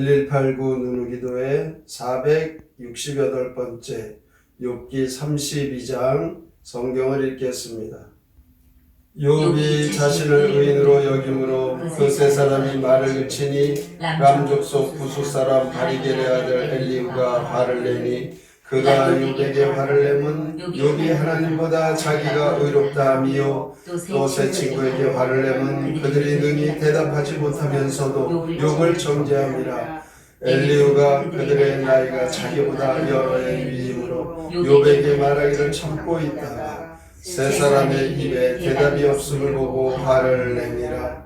1189 누누기도의 468번째 욥기 32장 성경을 읽겠습니다. 욥이 자신을 의인으로 여김으로 그 세 사람이 말을 그치니 람 족속 부수 사람 바리겔의 아들 엘리후가 화를 내니 그가 욥에게 화를 내면 욥이 하나님보다 자기가 의롭다 하며 또 세 친구에게 화를 내면 그들이 능히 대답하지 못하면서도 욥을 정죄함이라. 엘리후가 그들의 나이가 자기보다 여러 해 위이므로 욥에게 말하기를 참고 있다가 세 사람의 입에 대답이 없음을 보고 화를 내니라.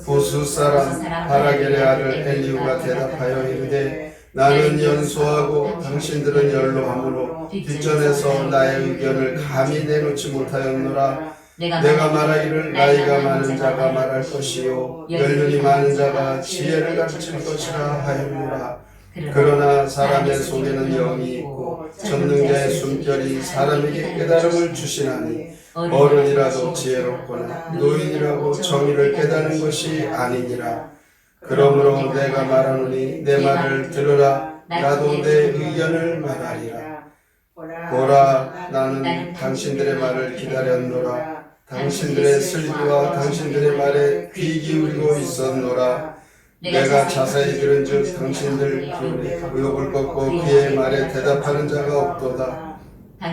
부수 사람 바라겔의 아들 엘리후가 대답하여 이르되 나는 연소하고 당신들은 연로하므로 뒷전에서 나의 의견을 감히 내놓지 못하였노라. 내가 말하기를 나이가 많은 자가 말할 것이요 연륜이 많은 자가 지혜를 가르칠 것이라 하였노라. 그러나 사람의 속에는 영이 있고 전능자의 숨결이 사람에게 깨달음을 주시나니 어른이라도 지혜롭거나 노인이라고 정의를 깨닫는 것이 아니니라. 그러므로 내가 말하노니 내 말을 들으라. 나도 내 의견을 말하리라. 보라, 나는 당신들의 말을 기다렸노라. 당신들의 슬기와 당신들의 말에 귀 기울이고 있었노라. 내가 자세히 들은즉 당신들 기울이 의욕을 꺾고 그의 말에 대답하는 자가 없도다.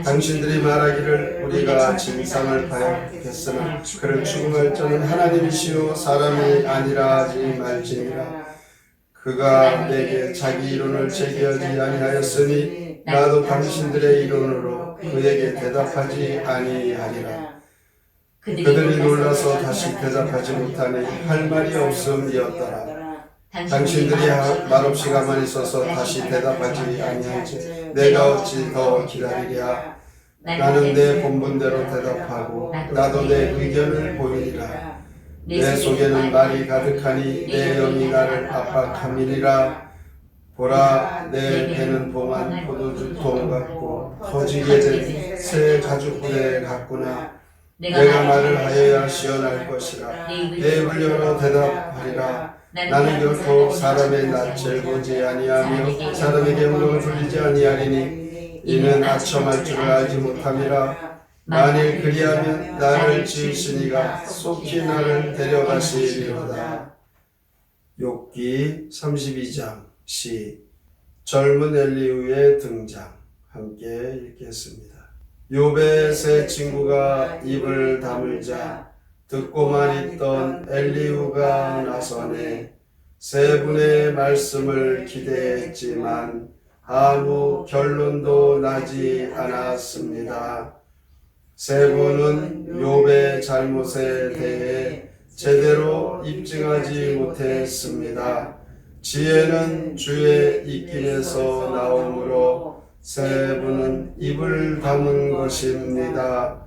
당신들이 말하기를 우리가 진상을 봐야겠으나 그를 추궁할 자는 하나님이시요 사람이 아니라 하지 말지니라. 그가 내게 자기 이론을 제기하지 아니하였으니 나도 당신들의 이론으로 그에게 대답하지 아니하리라. 그들이 놀라서 다시 대답하지 못하니 할 말이 없음이었더라. 당신들이 말없이 가만히 있어서 다시 대답하지 아니할지 내가 어찌 더 기다리랴. 나는 내 본분대로 대답하고 나도 내 의견을 보이리라. 내 속에는 말이 가득하니 내 영이 나를 압박함이니라. 보라, 내 배는 봉한 포도주통 같고 터지게 된 새 가죽부대 같구나. 내가 말을 하여야 시원할 것이라. 내 입을 열어 대답하리라. 나는 결코 사람의 낯을 보지 아니하며 사람에게 무릎을 굴리지 아니하리니 이는 아첨할 줄을 알지 못함이라. 만일 그리하면 나를 지으신 이가 속히 나를 데려가시리로다. 욥기 32장 시 젊은 엘리후의 등장 함께 읽겠습니다. 욥의 세 친구가 입을 다물자 듣고만 있던 엘리후가 나서네. 세 분의 말씀을 기대했지만 아무 결론도 나지 않았습니다. 세 분은 욥의 잘못에 대해 제대로 입증하지 못했습니다. 지혜는 주의 입김에서 나오므로 세 분은 입을 다문 것입니다.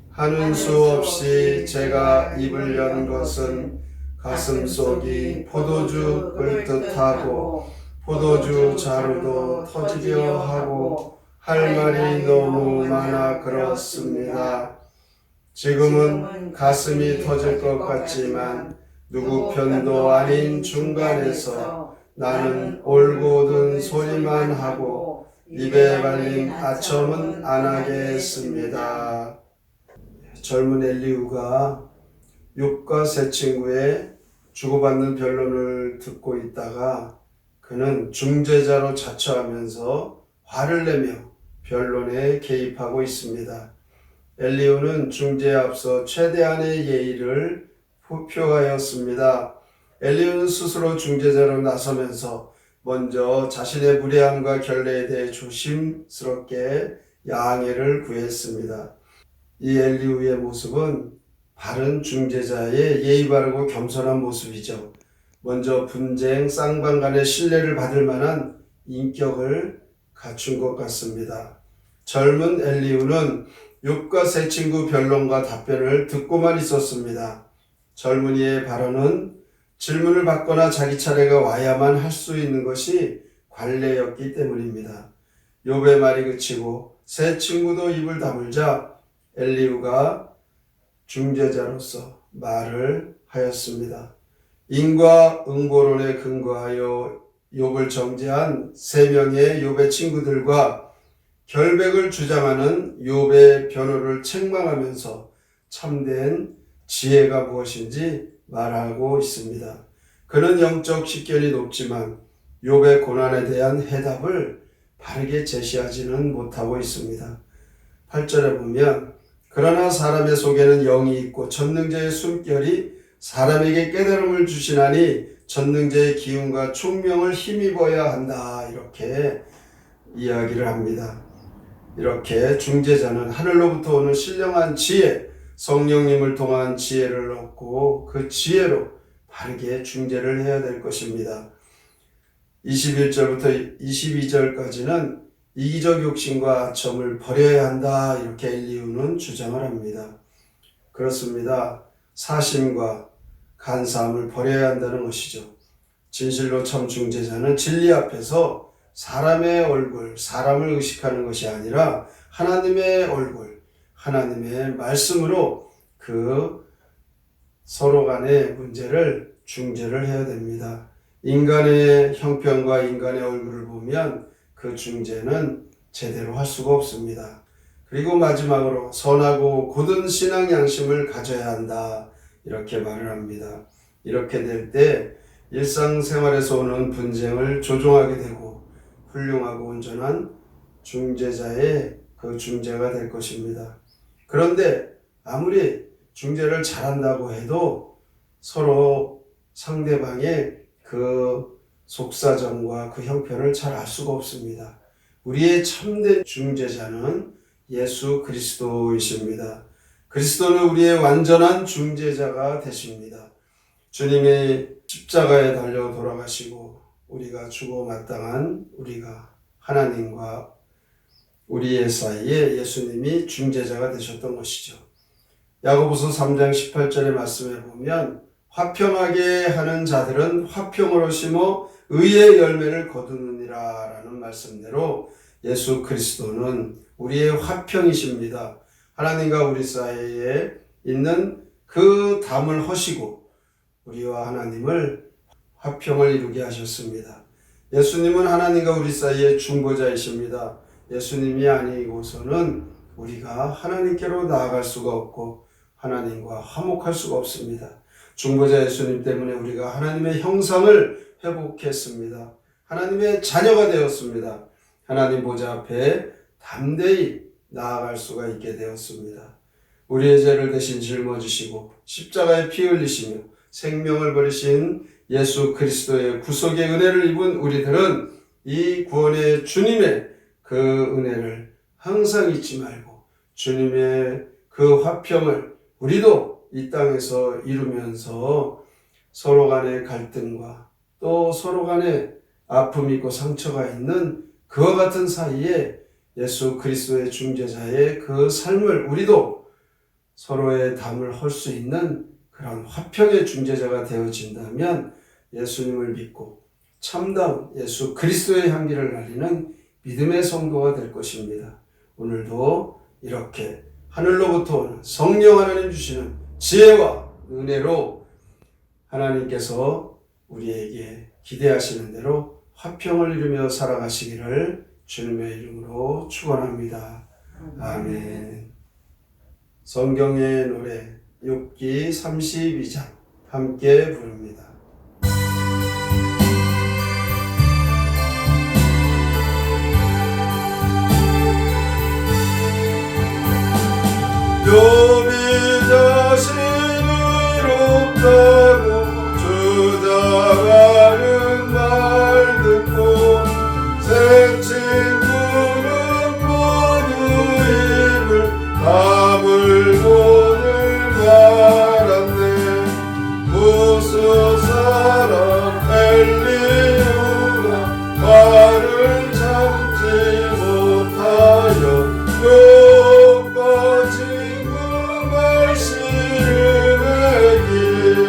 하는 수 없이 제가 입을 연 것은 가슴속이 포도주 끓듯하고 포도주 자루도 터지려 하고 할 말이 너무 많아 그렇습니다. 지금은 가슴이 터질 것 같지만 누구 편도 아닌 중간에서 나는 올곧은 소리만 하고 입에 발린 아첨은 안 하겠습니다. 젊은 엘리후가 욥과 세 친구의 주고받는 변론을 듣고 있다가 그는 중재자로 자처하면서 화를 내며 변론에 개입하고 있습니다. 엘리후는 중재에 앞서 최대한의 예의를 표하였습니다. 엘리후는 스스로 중재자로 나서면서 먼저 자신의 무례함과 결례에 대해 조심스럽게 양해를 구했습니다. 이 엘리후의 모습은 바른 중재자의 예의 바르고 겸손한 모습이죠. 먼저 분쟁, 쌍방 간의 신뢰를 받을 만한 인격을 갖춘 것 같습니다. 젊은 엘리후는 욥과 세 친구 변론과 답변을 듣고만 있었습니다. 젊은이의 발언은 질문을 받거나 자기 차례가 와야만 할 수 있는 것이 관례였기 때문입니다. 욥의 말이 그치고 세 친구도 입을 다물자 엘리후가 중재자로서 말을 하였습니다. 인과 응보론에 근거하여 욥을 정죄한 3명의 욥의 친구들과 결백을 주장하는 욥의 변호를 책망하면서 참된 지혜가 무엇인지 말하고 있습니다. 그는 영적 식견이 높지만 욥의 고난에 대한 해답을 바르게 제시하지는 못하고 있습니다. 8절에 보면 그러나 사람의 속에는 영이 있고 전능자의 숨결이 사람에게 깨달음을 주시나니 전능자의 기운과 총명을 힘입어야 한다. 이렇게 이야기를 합니다. 이렇게 중재자는 하늘로부터 오는 신령한 지혜, 성령님을 통한 지혜를 얻고 그 지혜로 바르게 중재를 해야 될 것입니다. 21절부터 22절까지는 이기적 욕심과 아첨을 버려야 한다. 이렇게 엘리후는 주장을 합니다. 그렇습니다. 사심과 간사함을 버려야 한다는 것이죠. 진실로 참 중재자는 진리 앞에서 사람의 얼굴, 사람을 의식하는 것이 아니라 하나님의 얼굴, 하나님의 말씀으로 그 서로 간의 문제를 중재를 해야 됩니다. 인간의 형편과 인간의 얼굴을 보면 그 중재는 제대로 할 수가 없습니다. 그리고 마지막으로 선하고 곧은 신앙 양심을 가져야 한다. 이렇게 말을 합니다. 이렇게 될 때 일상생활에서 오는 분쟁을 조종하게 되고 훌륭하고 온전한 중재자의 그 중재가 될 것입니다. 그런데 아무리 중재를 잘한다고 해도 서로 상대방의 그 속사정과 그 형편을 잘 알 수가 없습니다. 우리의 참된 중재자는 예수 그리스도이십니다. 그리스도는 우리의 완전한 중재자가 되십니다. 주님이 십자가에 달려 돌아가시고 우리가 죽어 마땅한 우리가 하나님과 우리의 사이에 예수님이 중재자가 되셨던 것이죠. 야고보서 3장 18절의 말씀에 보면 화평하게 하는 자들은 화평으로 심어 의의 열매를 거두느니라 라는 말씀대로 예수 그리스도는 우리의 화평이십니다. 하나님과 우리 사이에 있는 그 담을 허시고 우리와 하나님을 화평을 이루게 하셨습니다. 예수님은 하나님과 우리 사이의 중보자이십니다. 예수님이 아니고서는 우리가 하나님께로 나아갈 수가 없고 하나님과 화목할 수가 없습니다. 중보자 예수님 때문에 우리가 하나님의 형상을 회복했습니다. 하나님의 자녀가 되었습니다. 하나님 보좌 앞에 담대히 나아갈 수가 있게 되었습니다. 우리의 죄를 대신 짊어지시고 십자가에 피 흘리시며 생명을 버리신 예수 그리스도의 구속의 은혜를 입은 우리들은 이 구원의 주님의 그 은혜를 항상 잊지 말고 주님의 그 화평을 우리도 이 땅에서 이루면서 서로 간의 갈등과 또 서로 간의 아픔이 있고 상처가 있는 그와 같은 사이에 예수 그리스도의 중재자의 그 삶을 우리도 서로의 담을 헐 수 있는 그런 화평의 중재자가 되어진다면 예수님을 믿고 참다운 예수 그리스도의 향기를 날리는 믿음의 성도가 될 것입니다. 오늘도 이렇게 하늘로부터 오는 성령 하나님 주시는 지혜와 은혜로 하나님께서 우리에게 기대하시는 대로 화평을 이루며 살아가시기를 주님의 이름으로 축원합니다. 아멘. 성경의 노래 욥기 32장 함께 부릅니다. 욥이 자신을 없다고 주장하는 말 듣고 새 친구는 모두 입을 다물고는 말았네. 무수 사람 엘리후가 말을 참지 못하여 욥과 친구 말씨를 매기어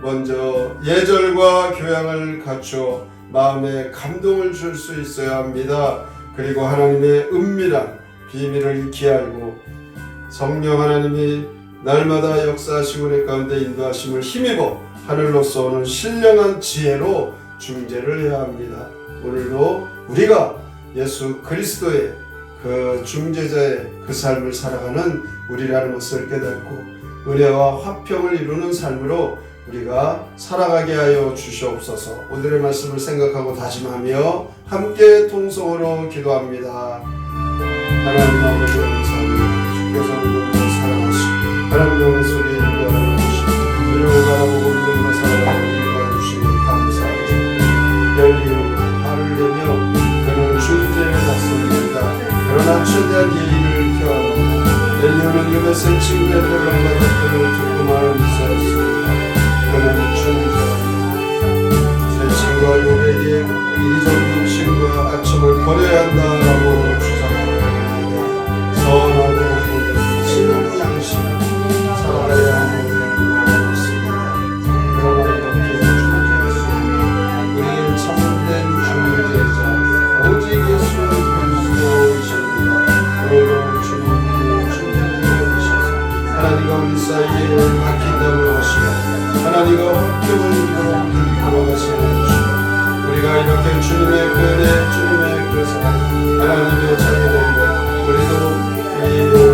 먼저 예절과 교양을 갖추어 마음에 감동을 줄 수 있어야 합니다. 그리고 하나님의 은밀한 비밀을 익히 알고 성령 하나님이 날마다 역사하시고 내 가운데 인도하심을 힘입어 하늘로서 오는 신령한 지혜로 중재를 해야 합니다. 오늘도 우리가 예수 그리스도의 그 중재자의 그 삶을 살아가는 우리라는 것을 깨닫고 은혜와 화평을 이루는 삶으로 우리가 살아가게 하여 주시옵소서. 오늘의 말씀을 생각하고 다짐하며 함께 통성으로 기도합니다. 하나님 아버지 감사합니다. 주께서 우리를 사랑하시고 하나님의 소리에 인도하여 주시고 우리를 바라보고 믿음으로 살아가는 인도하여 주시니 감사합니다. 열리로 화를 내며 그는 중재에 나섭니다. 그러나 최대한 예의를 표합니다. 엘리오는 이것의 칭찬 혼란과 덕분을 듣고만 있었습니다. 그는 중재입니다. 새 친구와 요백에 이전 음식과 아침을 버려야 한다라고 주장합니다. 선하고 진한 양심 살아가야 하는 것입니다. 그러나 이렇게 중재할 수 있는 우리의 참된 중재자 오직 예수 그리스도이십니다. 오늘도 주님이 중재되어 주셔서 하나님과 우리 사이에 바뀐다고 하시고 하나님과 화평을 이루어 가시는 주 우리가 이렇게 주님의 그 은혜 주님의 그 사랑 하나님의 자녀들과 우리도 이